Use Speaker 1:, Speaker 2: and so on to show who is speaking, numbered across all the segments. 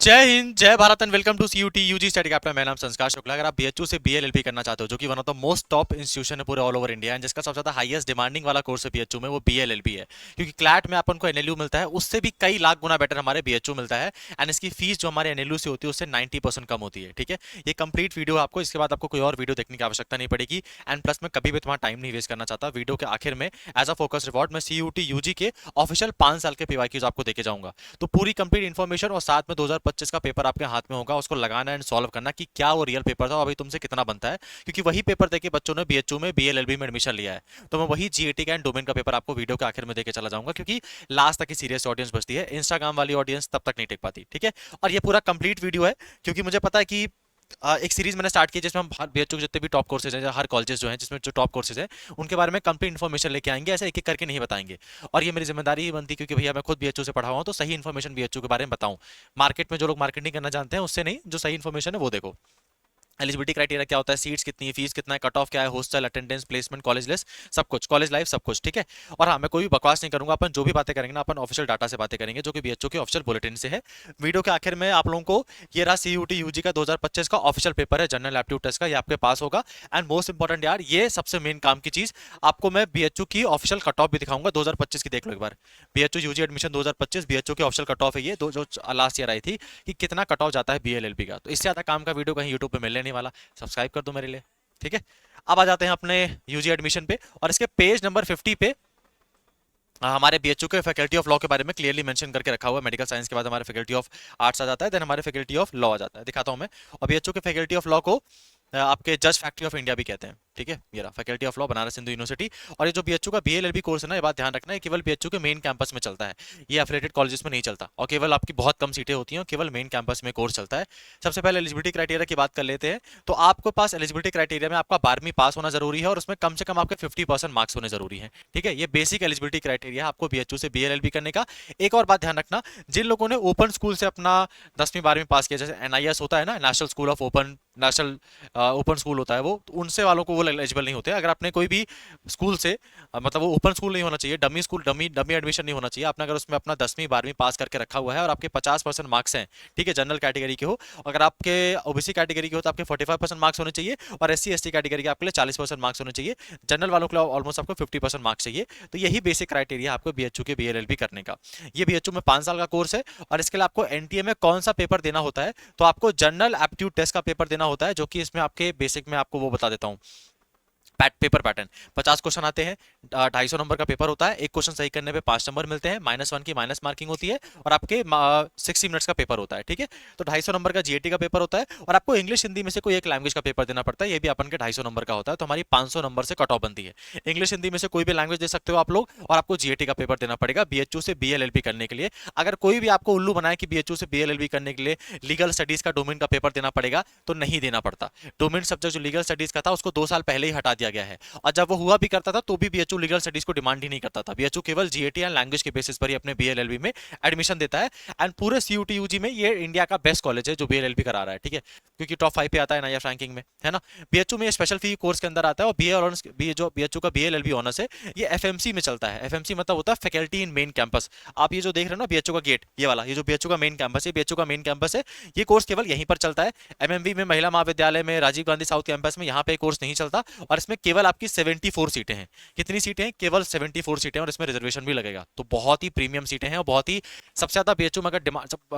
Speaker 1: जय हिंद, जय Bharat and welcome to CUET UG study captain. मेरा नाम संस्कार शुक्ला। अगर आप बीएचयू से बीएलएलबी करना चाहते हो, जो कि one of the most top institution है पूरे ऑल ओवर इंडिया, एंड जिसका सबसे ज्यादा हाईएस्ट डिमांडिंग वाला कोर्स है बीएचयू में, वो बीएलएलबी है। क्योंकि क्लैट में अपन को एनएलयू मिलता है, उससे भी कई लाख गुना बेटर हमारे बीएचयू मिलता है। एंड इसकी फीस जो हमारे एनएलयू से होती है उससे 90% कम होती है। ठीक है, ये कंप्लीट वीडियो आपको, इसके बाद आपको कोई और वीडियो देखने की आवश्यकता नहीं पड़ेगी। एंड प्लस मैं कभी भी तुम्हारा टाइम नहीं वेस्ट करना चाहता। वीडियो के आखिर में एज अ फोकस रिवॉर्ड मैं सीयूटी यूजी के ऑफिशियल 5 साल के पीवाईक्यूज आपको देके जाऊंगा। तो पूरी कंप्लीट इन्फॉर्मेशन और साथ में 2025 का पेपर आपके हाथ में होगा, उसको लगाना एंड सॉल्व करना कि क्या वो रियल पेपर था और अभी तुमसे कितना बनता है। क्योंकि वही पेपर देके बच्चों ने बीएचयू में बीएलएलबी में एडमिशन लिया है। तो मैं वही जीएटी का एंड डोमेन का पेपर आपको वीडियो के आखिर में देके चला जाऊंगा, क्योंकि लास्ट तक ही सीरियस ऑडियंस बचती है, इंस्टाग्राम वाली ऑडियंस तब तक नहीं टेक पाती। ठीक है, और ये पूरा कंप्लीट वीडियो है क्योंकि मुझे पता है कि एक सीरीज मैंने स्टार्ट की जिसमें हम बीएचयू के जितने भी टॉप कोर्सेज हैं, हर कॉलेजेस जो हैं जिसमें जो टॉप कोर्सेज हैं, उनके बारे में कंप्लीट इन्फॉर्मेशन लेके आएंगे। ऐसे एक एक करके नहीं बताएंगे। और ये मेरी जिम्मेदारी ही बनती है, क्योंकि भैया मैं खुद बीएचयू से पढ़ा हुआ हूं, तो सही इन्फॉर्मेशन बीएचयू के बारे में बताऊं। मार्केट में जो लोग मार्केटिंग करना जानते हैं उससे नहीं, जो सही इन्फॉर्मेशन है वो देखो। एलिजिबिलिटी क्राइटेरिया क्या होता है, सीट्स कितनी है, फीस कितना है, कट ऑफ क्या है, hostel attendance, placement, college list, सब कुछ, कॉलेज लाइफ, सब कुछ। ठीक है, और हाँ, मैं कोई भी बकवास नहीं करूंगा। अपन जो भी बातें करेंगे ना, अपन ऑफिशियल डाटा से बातें करेंगे, जो कि बीएचयू के ऑफिशियल बुलेटिन से है। वीडियो के आखिर में आप लोगों को ये रहा सीयूटी यूजी का 2025 का ऑफिशियल पेपर है, जनरल एप्टीट्यूड टेस्ट का, ये आपके पास होगा। एंड मोस्ट इंपॉर्टेंट यार, ये सबसे मेन काम की चीज, आपको मैं बीएचयू की ऑफिशियल कट ऑफ भी दिखाऊंगा 2025 की। देख लो एक बार, बीएचयू यूजी एडमिशन 2025 बीएचयू की ऑफिशियल कट ऑफ है ये, जो लास्ट ईयर आई थी, कि कितना कट ऑफ जाता है बीएलएलबी का। तो इससे ज्यादा काम का वीडियो कहीं यूट्यूब पे मिलने नहीं वाला। सब्सक्राइब कर दो मेरे लिए। ठीक है, अब आ जाते हैं अपने यूजी एडमिशन पे, और इसके पेज नंबर 50 पे हमारे बीएचयू के फैकल्टी ऑफ लॉ के बारे में क्लियरली मेंशन करके रखा हुआ है। मेडिकल साइंस के बाद हमारे फैकल्टी ऑफ आर्ट्स आ जाता है, देन हमारे फैकल्टी ऑफ लॉ आ जाता है। दिखाता हूं मैं। और बीएचयू के फैकल्टी ऑफ लॉ को आपके जज फैक्ट्री ऑफ इंडिया भी कहते हैं। ठीक है, ये रहा faculty of law, Banaras Hindu university. और ये जो बीएचयू का बीएलएलबी कोर्स है ना, ये बात ध्यान रखना है, केवल बीएचयू के मेन कैंपस में चलता है, ये एफिलिएटेड कॉलेजेस में नहीं चलता। और केवल आपकी बहुत कम सीटें होती हैं, केवल मेन कैंपस में कोर्स चलता है। सबसे पहले एलिजिबिलिटी क्राइटेरिया की बात कर लेते हैं। तो आपके पास एलिजिबिलिटी क्राइटेरिया में आपका 12वीं पास होना जरूरी है, और उसमें कम से कम आपके 50% मार्क्स होने जरूरी है। ठीक है, ये बेसिक एलिजिबिलिटी क्राइटेरिया है आपको बीएचयू से बीएलएलबी करने का। एक और बात ध्यान रखना, जिन लोगों ने ओपन स्कूल से अपना 10वीं 12वीं पास किया, जैसे एनआईएस होता है ना, national school of open, national open school होता है वो, तो उनसे वालों को वो एलिजिबल नहीं होते। अगर आपने कोई भी स्कूल से मतलब वो ओपन स्कूल नहीं होना चाहिए, dummy school, dummy dummy admission नहीं होना चाहिए। आपने अगर उसमें अपना 10वीं 12वीं पास करके रखा हुआ है और आपके 50% मार्क्स हैं, ठीक है, जनरल कैटेगरी के हो, अगर आपके ओबीसी कैटेगरी के हो तो आपके 45% मार्क्स होने चाहिए, और एससी एसटी कैटेगरी के आपके लिए 40% मार्क्स होने चाहिए। जनरल वालों के लिए ऑलमोस्ट आपको 50% मार्क्स चाहिए। तो यही बेसिक क्राइटेरिया आपको बीएचयू के बीएलएलबी करने का। ये बीएचयू में 5 साल का कोर्स है। और इसके लिए आपको एनटीए में कौन सा पेपर देना होता है, तो आपको जनरल एप्टीट्यूड टेस्ट का पेपर देना होता है, जो कि इसमें आपके बेसिक में आपको वो बता देता हूँ। पेपर पैटर्न 50 क्वेश्चन आते हैं, 250 नंबर का पेपर होता है। एक क्वेश्चन सही करने पे 5 नंबर मिलते हैं, -1 की माइनस मार्किंग होती है, और आपके 60 मिनट्स का पेपर होता है। ठीक है, तो 250 नंबर का जीएटी का पेपर होता है, और आपको इंग्लिश हिंदी में से कोई एक लैंग्वेज का पेपर देना पड़ता है, ये भी अपन के 250 नंबर का होता है। तो हमारी 500 नंबर से कट ऑफ बनती है। इंग्लिश हिंदी में से कोई भी लैंग्वेज दे सकते हो आप लोग, और आपको जीएटी का पेपर देना पड़ेगा बीएचयू से बीएलएलबी करने के लिए। अगर कोई भी आपको उल्लू बनाए कि बीएचयू से बीएलएलबी करने के लिए लीगल स्टडीज का डोमेन का पेपर देना पड़ेगा, तो नहीं देना पड़ता। डोमेन सब्जेक्ट जो लीगल स्टडीज का था, उसको 2 साल पहले ही हटा दिया गया है। और जब वो हुआ भी करता था, तो भी बीएचयू लीगल स्टडीज को डिमांड ही नहीं करता था। बीएचयू केवल जीएटी एंड लैंग्वेज के बेसिस पर ही अपने बीएलएलबी में एडमिशन देता है। एंड पूरे सीयूटी यूजी में ये इंडिया का बेस्ट कॉलेज है जो बीएलएलबी करा रहा है। ठीक है, क्योंकि टॉप 5 पे आता है एनआईएफ रैंकिंग में, है ना। बीएचयू में स्पेशल फी कोर्स के अंदर आता है, और बीए ऑनर्स, जो बीएचयू का बीएलएलबी ऑनर्स है, ये एफएमसी में चलता है। एफएमसी मतलब होता है फैकल्टी इन मेन कैंपस। आप ये जो देख रहे हो ना बीएचयू का गेट, ये वाला, ये जो बीएचयू का मेन कैंपस है, बीएचयू का मेन कैंपस है। ये कोर्स केवल यहीं पर चलता है। एमएमवी में, महिला महाविद्यालय में, राजीव गांधी साउथ कैंपस में, यहाँ पे कोर्स नहीं चलता। और इसमें केवल आपकी 74 सीटें हैं। कितनी सीटें हैं? केवल 74 सीटें, और इसमें रिजर्वेशन भी लगेगा। तो बहुत ही प्रीमियम सीटें हैं, और बहुत ही सबसे ज्यादा बीएचयू में अगर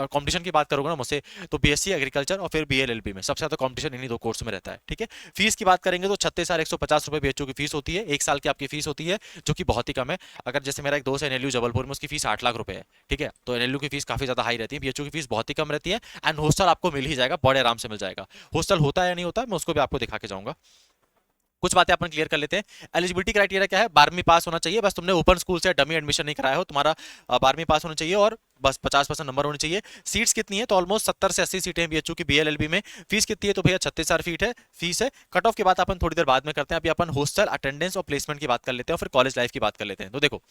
Speaker 1: कंपटीशन की बात करोगे ना मुझसे, तो बीएससी एग्रीकल्चर और फिर बीएलएलबी में सबसे ज्यादा कंपटीशन इन्हीं 2 कोर्स में रहता है। ठीक है, फीस की बात करेंगे तो 36,150 रुपए बीएचयू की फीस होती है, 1 साल की आपकी फीस होती है, जो कि बहुत ही कम है। अगर जैसे मेरा एक दोस्त है एनएलयू जबलपुर में, उसकी फीस 8 लाख रुपए है। ठीक है, तो एनएलयू की फीस काफी ज्यादा हाई रहती है, बीएचयू की फीस बहुत ही कम रहती है। एंड हॉस्टल आपको मिल ही जाएगा, बड़े आराम से मिल जाएगा। हॉस्टल होता है या नहीं होता, मैं उसको भी आपको दिखा के जाऊंगा। कुछ बातें अपन क्लियर कर लेते हैं। एलिजिबिलिटी क्राइटेरिया क्या है? 12वीं पास होना चाहिए, बस तुमने ओपन स्कूल से डमी एडमिशन नहीं कराया हो, तुम्हारा 12वीं पास होना चाहिए, और बस 50% नंबर होने चाहिए। सीट्स कितनी है? तो ऑलमोस्ट 70 से 80 सीटें बीएचयू की बीएलएलबी में। फीस कितनी है? तो भैया 36,000 फीट है फीस है। कट ऑफ की बात अपन थोड़ी देर बाद में करते हैं, अभी अपन हॉस्टल अटेंडेंस और प्लेसमेंट की बात कर लेते हैं, और फिर कॉलेज लाइफ की बात कर लेते हैं। तो देखो,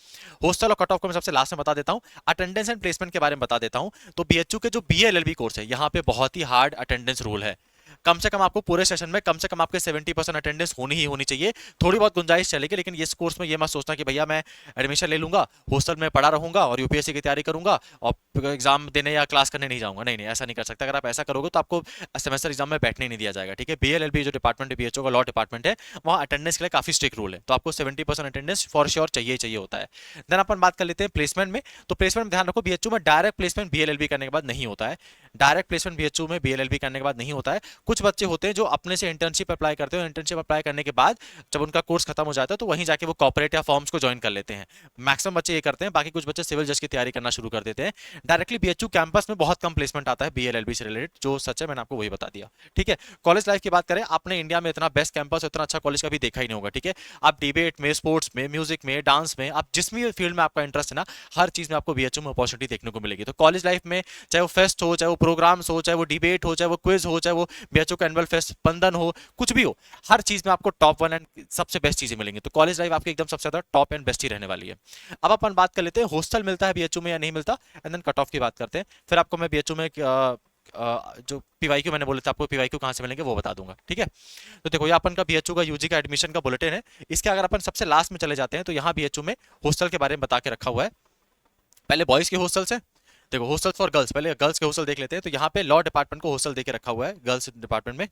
Speaker 1: हॉस्टल और कट ऑफ को मैं सबसे लास्ट में बता देता हूँ, अटेंडेंस एंड प्लेसमेंट के बारे में बता देता हूँ। तो बीएचयू के जो बीएलएलबी कोर्स है, यहाँ पे बहुत ही हार्ड अटेंडेंस रूल है। कम से कम आपको पूरे सेशन में कम से कम आपके 70% अटेंडेंस होनी ही होनी चाहिए। थोड़ी बहुत गुंजाइश चलेगी, लेकिन इस कोर्स में ये मत सोचना कि भैया मैं एडमिशन ले लूंगा, हॉस्टल में पढ़ा रहूंगा और यूपीएससी की तैयारी करूंगा और एग्जाम देने या क्लास करने नहीं जाऊंगा। नहीं नहीं, ऐसा नहीं कर सकता। अगर आप ऐसा करोगे तो आपको सेमेस्टर एग्जाम में बैठने नहीं दिया जाएगा। ठीक है, बीएलएलबी जो डिपार्टमेंट है, बीएचओ का लॉ डिपार्टमेंट है, वहाँ अटेंडेंस के लिए काफी स्ट्रिक्ट रूल है, तो आपको 70% अटेंडेंस फॉर श्योर चाहिए चाहिए होता है। देन अपन बात कर लेते हैं प्लेसमेंट में। तो प्लेसमेंट में ध्यान रखो, बीएचयू में डायरेक्ट प्लेसमेंट बीएलएलबी करने के बाद नहीं होता है। डायरेक्ट प्लेसमेंट बीएचयू में बीएलएलबी करने के बाद नहीं होता है। कुछ बच्चे होते हैं जो अपने से इंटर्नशिप अप्लाई करते हैं, इंटर्नशिप अप्लाई करने के बाद जब उनका कोर्स खत्म हो जाता है तो वहीं जाके वो कॉर्पोरेट या फॉर्म्स को ज्वाइन कर लेते हैं। मैक्सिमम बच्चे ये करते हैं, बाकी कुछ बच्चे सिविल जज की तैयारी करना शुरू कर देते हैं। डायरेक्टली बीएचयू कैंपस में बहुत कम प्लेसमेंट आता है बीएलएलबी से रिलेटेड, जो सच है मैंने आपको वही बता दिया। ठीक है, कॉलेज लाइफ की बात करें, आपने इंडिया में इतना बेस्ट कैंपस, इतना अच्छा कॉलेज कभी देखा ही नहीं होगा। ठीक है, आप डिबेट में, स्पोर्ट्स में, म्यूजिक में, डांस में, आप जिस भी फील्ड में आपका इंटरेस्ट है ना, हर चीज में आपको बीएचयू में अपॉर्चुनिटी देखने को मिलेगी। तो कॉलेज लाइफ में चाहे वो फेस्ट हो, चाहे वो प्रोग्राम्स हो, चाहे वो डिबेट हो, चाहे वो क्विज हो, चाहे वो बीएचयू का एनुअल फेस्ट स्पंदन हो, कुछ भी हो, हर चीज में आपको टॉप वन एंड सबसे बेस्ट चीजें मिलेंगी। तो कॉलेज लाइफ आपकी एकदम सबसे ज्यादा टॉप एंड बेस्ट ही रहने वाली है। अब अपन बात कर लेते हैं हॉस्टल मिलता है बीएचयू में या नहीं मिलता, एंड देन कट ऑफ की बात करते हैं। फिर आपको मैं बीएचयू में जो पीवाईक्यू मैंने बोले थे आपको पीवाईक्यू कहां से मिलेंगे वो बता दूंगा। ठीक है, तो देखो ये अपन का बीएचयू का यूजी का एडमिशन का बुलेटिन है। इसके अगर अपन सबसे लास्ट में चले जाते हैं तो यहाँ बीएचयू में हॉस्टल के बारे में बता के रखा हुआ है। पहले बॉयज के हॉस्टल से देखो, हॉस्टल फॉर गर्ल्स, पहले गर्ल्स के हॉस्टल देख लेते हैं। तो यहाँ पे लॉ डिपार्टमेंट को हॉस्टल देके रखा हुआ है गर्ल्स डिपार्टमेंट में,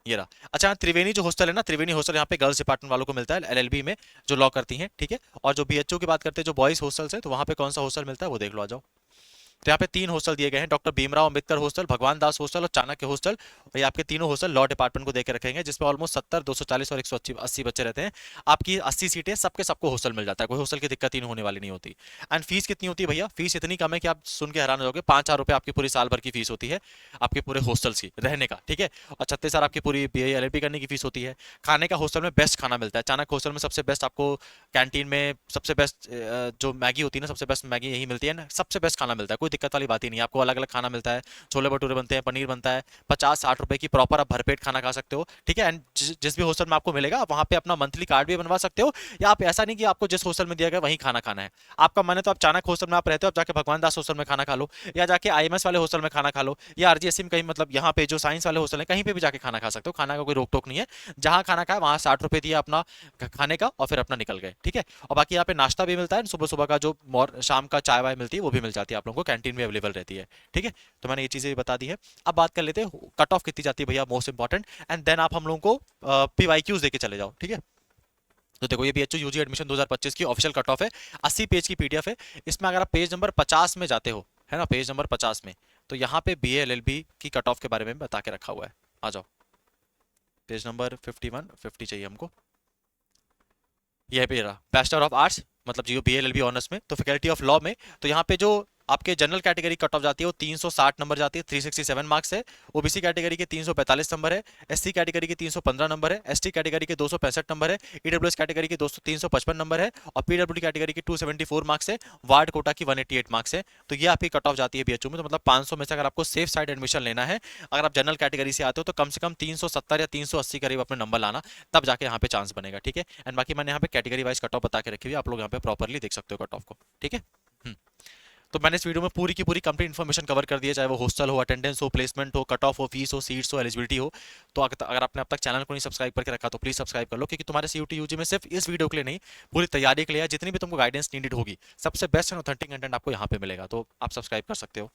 Speaker 1: ये रहा। अच्छा, त्रिवेणी जो हॉस्टल है ना, त्रिवेणी हॉस्टल यहाँ पे गर्ल्स डिपार्टमेंट वालों को मिलता है, एलएलबी में जो लॉ करती हैं। ठीक है, और जो बीएचयू की बात करते हैं जो बॉयज हॉस्टल है, तो वहाँ पे कौन सा हॉस्टल मिलता है वो देख लो, आ जाओ। तो यहाँ पे 3 हॉस्टल दिए गए हैं, डॉक्टर भीमराव अंबेडकर हॉस्टल, भगवान दास हॉस्टल और चाणक्य हॉस्टल। और ये आपके तीनों हॉस्टल लॉ डिपार्टमेंट को देके रखेंगे, जिसमें ऑलमोस्ट 70, 240 और 180 बच्चे रहते हैं। आपकी 80 सीटें, सबके सबको हॉस्टल मिल जाता है, कोई हॉस्टल की दिक्कत ही होने वाली नहीं होती। एंड फीस कितनी होती है भैया? फीस इतनी कम है कि आप सुन के हैरान हो जाओगे। 5,000 रुपये आपकी पूरी साल भर की फीस होती है, आपके पूरे हॉस्टल्स की रहने का। ठीक है, और 36,000 आपकी पूरी बीएलएलबी करने की फीस होती है। खाने का हॉस्टल में बेस्ट खाना मिलता है, चाणक्य हॉस्टल में सबसे बेस्ट आपको कैंटीन में सबसे बेस्ट जो मैगी होती है ना, सबसे बेस्ट मैगी यही मिलती है ना, सबसे बेस्ट खाना मिलता है, कोई दिक्कत वाली बात ही नहीं। आपको अलग अलग खाना मिलता है, छोले भटूरे बनते हैं, पनीर बनता है, 50-60 रुपए की प्रॉपर आप भरपेट खाना खा सकते हो। ठीक है, एंड जिस भी हॉस्टल में आपको मिलेगा वहां पे अपना मंथली कार्ड भी बनवा सकते हो, या आप ऐसा नहीं कि आपको जिस हॉस्टल में दिया गया वहीं खाना खाना है। आपका मन है तो आप चाणक्य हॉस्टल में आप रहते हो, आप जाके भगवान दास हॉस्टल में खाना खा लो, या जाके आईएमएस वाले हॉस्टल में खाना खा लो, या आरजीएससी में कहीं, मतलब यहाँ पे जो साइंस वाले हॉस्टल है कहीं पे भी जाके खाना खा सकते हो। खाना का कोई रोक टोक नहीं है, जहां खाना खाए वहां 60 रुपए दिए अपना खाने का और फिर अपना निकल गए। ठीक है, और बाकी यहाँ पे नाश्ता भी मिलता है, सुबह सुबह का जो शाम का चाय वाय मिलती है वो भी मिल जाती है, आप लोगों को कैंटीन में अवेलेबल रहती है। ठीक है, तो मैंने ये चीजें बता दी है। अब बात कर लेते हैं कट ऑफ कितनी जाती है भैया, मोस्ट इंपॉर्टेंट, एंड देन आप हम लोगों को पीवाईक्यूज देके चले जाओ। ठीक है, तो देखो ये बीएचयू यूजी एडमिशन 2025 की ऑफिशियल कट ऑफ है, 80 पेज की पीडीएफ है। इसमें अगर आप पेज नंबर 50 में जाते हो, है ना, पेज नंबर 50 में, तो यहाँ पे बीएलएलबी की कट ऑफ के बारे में बता के रखा हुआ है। आ जाओ, पेज नंबर 51, 50 चाहिए हमको। ये पे रहा, बैचलर ऑफ आर्ट्स, मतलब जो बीएलएलबी ऑनर्स में, तो फैकल्टी ऑफ लॉ में, तो यहाँ पे जो आपके जनरल कैटेगरी कट ऑफ जाती है वो 360 नंबर जाती है, 367 मार्क्स है। ओबीसी कैटेगरी के 345 नंबर है, एससी कैटेगरी के 315 नंबर है, एसटी कैटेगरी के 265 नंबर है, ईडब्ल्यूएस कैटेगरी के 355 नंबर है, और पीडब्ल्यूडी कैटेगरी के 274 मार्क्स है, वार्ड कोटा की 188 मार्क्स है। तो ये आपकी कट ऑफ जाती है बीएचयू में। तो मतलब 500 में से अगर आपको सेफ साइड एडमिशन लेना है, अगर आप जनरल कैटेगरी से आते हो, तो कम से कम 370 या 380 करीब अपने नंबर लाना, तब जाके यहाँ पे चांस बनेगा। ठीक है, एंड बाकी मैंने यहाँ पे कैटेगरी वाइज कट ऑफ बता के रखी हुई है, आप लोग यहाँ पे प्रॉपरली देख सकते हो कट ऑफ को। ठीक है, तो मैंने इस वीडियो में पूरी की पूरी कंप्लीट इन्फॉर्मेशन कवर कर दी है, चाहे वो हॉस्टल हो, अटेंडेंस हो, प्लेसमेंट हो, कट ऑफ हो, फीस हो, सीट्स हो, एलिजिबिलिटी हो। तो अगर आपने अब तक चैनल को नहीं सब्सक्राइब करके रखा तो प्लीज सब्सक्राइब कर लो, क्योंकि तुम्हारे सीयूटी यूजी में सिर्फ इस वीडियो के लिए नहीं, पूरी तैयारी के लिए, जितनी भी तुमको गाइडेंस नीडेड होगी, सबसे बेस्ट एंड ऑथेंटिक कंटेंट आपको यहाँ पे मिलेगा। तो आप सब्सक्राइब कर सकते हो,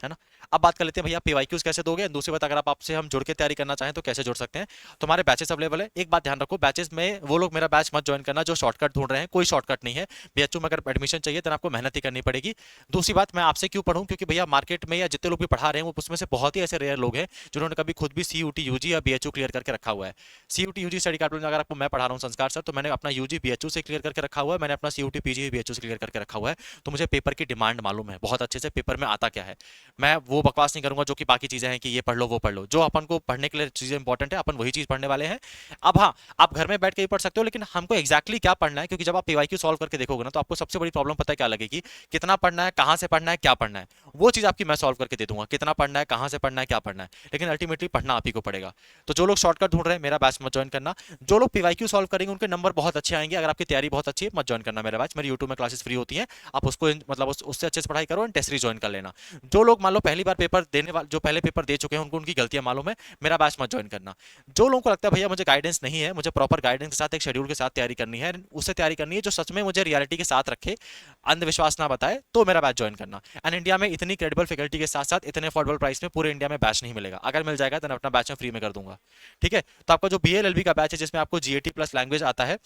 Speaker 1: है ना। अब बात कर लेते हैं भैया पीवाईक्यूज कैसे दोगे। दूसरी बात, अगर आप आपसे हम जुड़ के तैयारी करना चाहें तो कैसे जुड़ सकते हैं। तो हमारे बैचेस अवेलेबल है। एक बात ध्यान रखो, बैचेस में वो लोग मेरा बैच मत ज्वाइन करना जो शॉर्टकट ढूंढ रहे हैं, कोई शॉर्टकट नहीं है। बीएचयू में अगर एडमिशन चाहिए तो आपको मेहनत ही करनी पड़ेगी। दूसरी बात, मैं आपसे क्यों पढ़ूं, क्योंकि भैया मार्केट में या जितने लोग भी पढ़ा रहे हैं वो उसमें से बहुत ही ऐसे रेयर लोग हैं जिन्होंने कभी खुद भी सीयूटी यूजी या बीएचयू क्लियर करके रखा हुआ है। सीयूटी यूजी स्टडी कार्ड अगर आपको मैं पढ़ा रहा हूँ संस्कार सर, तो मैंने अपना यूजी बीएचयू से क्लियर करके रखा हुआ है, मैंने अपना सीयूटी पीजी बीएचयू से क्लियर करके रखा हुआ है। तो मुझे पेपर की डिमांड मालूम है बहुत अच्छे से, पेपर में आता क्या है। मैं वो बकवास नहीं करूंगा जो कि बाकी चीजें हैं कि ये पढ़ लो वो पढ़ लो। जो अपन को पढ़ने के लिए चीजें इंपॉर्टेंट है, अपन वही चीज पढ़ने वाले हैं। अब हाँ, आप घर में बैठ के भी पढ़ सकते हो, लेकिन हमको एक्जैक्टली क्या पढ़ना है, क्योंकि जब आप पीवाईक्यू सॉल्व करके देखोगे ना, तो आपको सबसे बड़ी प्रॉब्लम पता है क्या लगेगी, कितना पढ़ना है, कहां से पढ़ना है, क्या पढ़ना है। वो चीज आपकी मैं सॉल्व करके दे दूंगा, कितना पढ़ना है, कहां से पढ़ना है, क्या पढ़ना है, लेकिन अल्टीमेटली पढ़ना आप ही को पड़ेगा। तो जो लोग शॉर्टकट ढूंढ रहे हैं मेरा बैच मत ज्वाइन करना। जो लोग पीवाईक्यू सॉल्व करेंगे उनके नंबर बहुत अच्छे आएंगे। अगर आपकी तैयारी बहुत अच्छी है, मत ज्वाइन करना मेरा बैच। मेरी यूट्यूब में क्लासेस फ्री होती हैं, आप उसको मतलब उससे अच्छे से पढ़ाई करो एंड टेस्ट सीरीज ज्वाइन कर लेना। जो लोग लोग मान लो पहली बार पेपर देने वाले, जो पहले पेपर दे चुके हैं उनको उनकी गलतियां मालूम है, मेरा बैच मत ज्वाइन करना। जो लोगों को लगता है भैया मुझे गाइडेंस नहीं है, मुझे प्रॉपर गाइडेंस के साथ एक शेड्यूल के साथ तैयारी करनी है, उससे तैयारी करनी है जो सच में मुझे रियलिटी के साथ रखे, अंधविश्वास ना बताए, तो मेरा बैच ज्वाइन करना। एंड इंडिया में इतनी क्रेडिबल फैकल्टी के साथ साथ इतने अफोर्डेबल प्राइस में पूरे इंडिया में बैच नहीं मिलेगा। अगर मिल जाएगा तो मैं अपना बैच में फ्री में कर दूंगा। ठीक है, तो आपका जो BLLB का बैच है जिसमें आपको GAT प्लस लैंग्वेज आता है,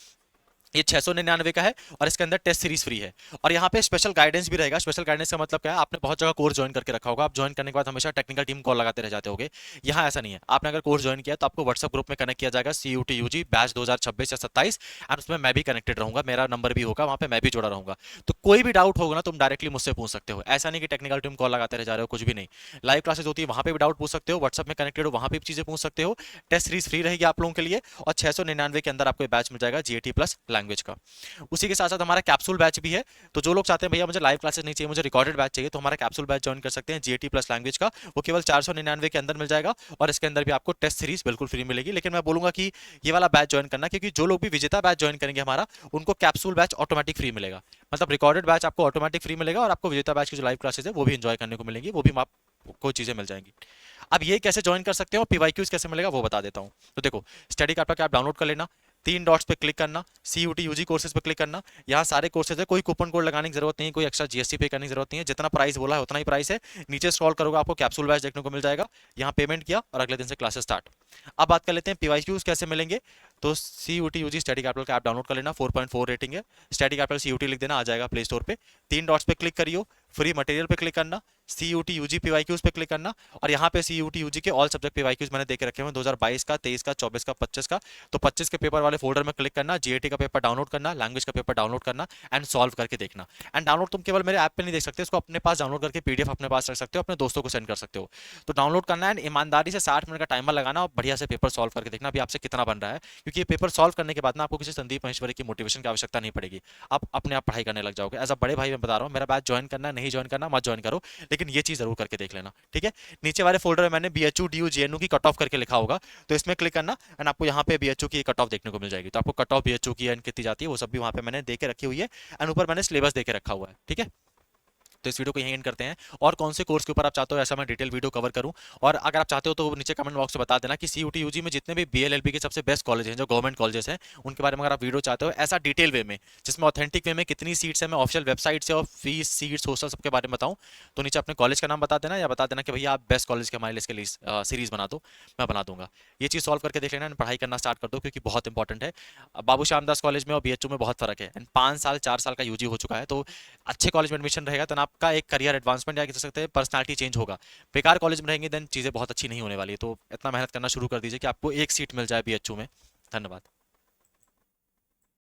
Speaker 1: ये 699 का है और इसके अंदर टेस्ट सीरीज फ्री है। और यहाँ पे स्पेशल गाइडेंस भी रहेगा। स्पेशल गाइडेंस का मतलब क्या है, आपने बहुत जगह कोर्स ज्वाइन करके रखा होगा, आप ज्वाइन करने के बाद हमेशा टेक्निकल टीम कॉल लगाते रह जाते होगे। यहाँ ऐसा नहीं है, आपने अगर कोर्स ज्वाइन किया तो आपको व्हाट्सएप ग्रुप में कनेक्ट किया जाएगा, CUT UG बैच 2026 या 27, एंड उसमें मैं भी कनेक्टेड रहूंगा, मेरा नंबर भी होगा वहाँ पे, मैं भी जुड़ा रहूंगा। तो कोई भी डाउट होगा ना, तुम डायरेक्टली मुझसे पूछ सकते हो। ऐसा नहीं कि टेक्निकल टीम कॉल लगाते रह जा रहे हो, कुछ भी नहीं। लाइव क्लासेस होती है, वहाँ पे भी डाउट पूछ सकते हो, व्हाट्सएप में कनेक्टेड हो वहाँ पे भी चीजें पूछ सकते हो। टेस्ट सीरीज फ्री रहेगी आप लोगों के लिए, और 699 के अंदर आपको बैच मिल जाएगा GAT प्लस लैंग्वेज का। उसी के साथ साथ हमारा कैप्सूल बैच भी है। तो जो लोग चाहते हैं भैया मुझे लाइव क्लासेस नहीं चाहिए, मुझे रिकॉर्डेड बैच चाहिए, तो हमारा कैप्सूल बैच ज्वाइन कर सकते हैं GAT प्लस लैंग्वेज का। वो केवल 499 के अंदर मिल जाएगा, और इसके अंदर भी आपको टेस्ट सीरीज बिल्कुल फ्री मिलेगी। लेकिन मैं बोलूंगा कि ये वाला बैच ज्वाइन करना, क्योंकि जो लोग भी विजेता बैच ज्वाइन करेंगे हमारा, उनको कैप्सूल बैच ऑटोमेटिक फ्री मिलेगा। मतलब रिकॉर्डेड बैच आपको ऑटोमेटिक फ्री मिलेगा, और आपको विजेता बैच की जो लाइव क्लासेस है वो भी इंजॉय करने को मिलेंगी, वो भी आपको चीजें मिल जाएंगी। अब ये कैसे ज्वाइन कर सकते हो, PYQs कैसे मिलेगा वो बता देता हूँ। तो देखो, स्टडी कार्ड का आप डाउनलोड कर लेना, 3 डॉट्स पे क्लिक करना, CUT UG कोर्सेज पे क्लिक करना। यहाँ सारे कोर्सेज है, कोई कूपन कोड लगाने की जरूरत नहीं है, कोई एक्स्ट्रा GST पे करने की जरूरत नहीं है, जितना प्राइस बोला है उतना ही प्राइस है। नीचे स्क्रॉल करोगे आपको कैप्सूल बैच देखने को मिल जाएगा, यहाँ पेमेंट किया और अगले दिन से क्लासेस स्टार्ट। अब बात कर लेते हैं PYQs कैसे मिलेंगे। तो CUT UG स्टडी कैपिटल का ऐप डाउनलोड कर लेना, 4.4 रेटिंग है। स्टडी कैपिटल CUT लिख देना, आ जाएगा प्ले स्टोर पे। 3 डॉट्स पे क्लिक करियो, फ्री मटेरियल पे क्लिक करना, CUT UG PYQs पे क्लिक करना, और यहाँ पे CUT UG के ऑल सब्जेक्ट PYQs मैंने देके रखे हुए 2022 का, 23 का, 24 का, 25 का। तो 25 के पेपर वाले फोल्डर में क्लिक करना, GAT का पेपर डाउनलोड करना, लैंग्वेज का पेपर डाउनलोड करना, एंड सॉल्व करके देखना। एंड डाउनलोड तुम केवल मेरे ऐप पे नहीं देख सकते, इसको अपने पास डाउनलोड करके PDF अपने पास रख सकते हो, अपने दोस्तों को सेंड कर सकते हो। तो डाउनलोड करना है, ईमानदारी से 60 मिनट का टाइमर लगाना, और बढ़िया से पेपर सॉल्व करके देखना अभी आपसे कितना बन रहा है। क्योंकि ये पेपर सॉल्व करने के बाद ना आपको किसी संदीप महेश्वरी की मोटिवेशन की आवश्यकता नहीं पड़ेगी, आप अपने आप पढ़ाई करने लग जाओगे। एज अ बड़े भाई मैं बता रहा हूँ, मेरा बैच ज्वाइन करना, नहीं ज्वाइन करना मत ज्वाइन करो, लेकिन ये चीज जरूर करके देख लेना। ठीक है, नीचे वाले फोल्डर में मैंने BHU DU JNU की कट ऑफ करके लिखा होगा, तो इसमें क्लिक करना, एंड आपको यहाँ पे BHU की कट ऑफ देखने को मिल जाएगी। तो आपको कट ऑफ BHU की एंड कितनी जाती है वो सब भी वहाँ पे मैंने देके रखी हुई है, एंड ऊपर मैंने सिलेबस देके रखा हुआ है। ठीक है, तो इस वीडियो को यहीं एंड करते हैं। और कौन से कोर्स के ऊपर आप चाहते हो ऐसा मैं डिटेल वीडियो कवर करूं, और अगर आप चाहते हो तो नीचे कमेंट बॉक्स में बता देना कि CUT UG में जितने भी BLLB के सबसे बेस्ट कॉलेज हैं, जो गवर्नमेंट कॉलेजेस हैं, उनके बारे में अगर आप वीडियो चाहते हो ऐसा डिटेल वे में, जिसमें ऑथेंटिक वे में कितनी सीट्स है, मैं ऑफिशियल वेबसाइट से और फीस, सीट्स, हॉस्टल सबके बारे में बताऊं, तो नीचे अपने कॉलेज का नाम बता देना, या बता देना कि भैया आप बेस्ट कॉलेज के हमारे लिए सीरीज बना दो, मैं बना दूंगा। ये चीज़ सॉल्व करके देख लेना, पढ़ाई करना स्टार्ट कर दो, क्योंकि बहुत इंपॉर्टेंट है। बाबू श्यामदास कॉलेज में और BHU में बहुत फर्क है, एंड 5 साल 4 साल का UG हो चुका है, तो अच्छे कॉलेज में एडमिशन रहेगा तो आपका एक करियर एडवांसमेंट या कह सकते हैं पर्सनालिटी चेंज होगा। बेकार कॉलेज में रहेंगे देन चीज़ें बहुत अच्छी नहीं होने वाली है। तो इतना मेहनत करना शुरू कर दीजिए कि आपको एक सीट मिल जाए BHU में। धन्यवाद।